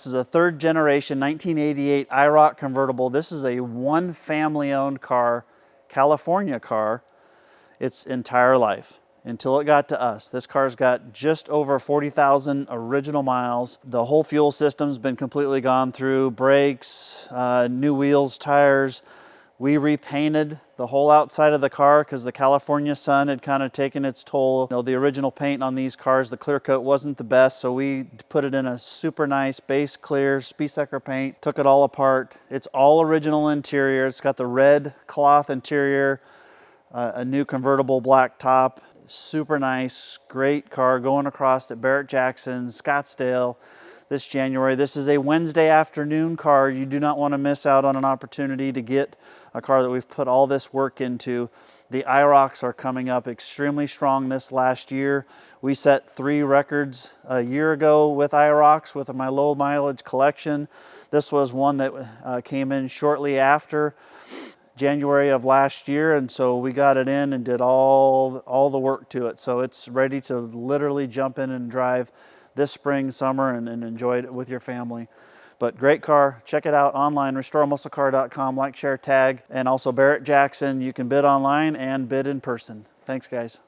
is a third generation 1988 IROC convertible. This is a one family owned car, California car, its entire life until it got to us. This car's got just over 40,000 original miles. The whole fuel system's been completely gone through, brakes, new wheels, tires. We repainted the whole outside of the car because the California sun had kind of taken its toll. You know, the original paint on these cars, the clear coat wasn't the best, so we put it in a super nice base clear Spies Hecker paint, took it all apart. It's all original interior. It's got the red cloth interior, a new convertible black top. Super nice, great car going across at Barrett Jackson, Scottsdale this January. This is a Wednesday afternoon car. You do not want to miss out on an opportunity to get a car that we've put all this work into. The IROCs are coming up extremely strong this last year. We set 3 records a year ago with IROCs with my low mileage collection. This was one that came in shortly after January of last year, and so we got it in and did all the work to it. So it's ready to literally jump in and drive this spring, summer, and enjoy it with your family. But great car. Check it out online, restoremusclecar.com, like, share, tag, and also Barrett Jackson. You can bid online and bid in person. Thanks, guys.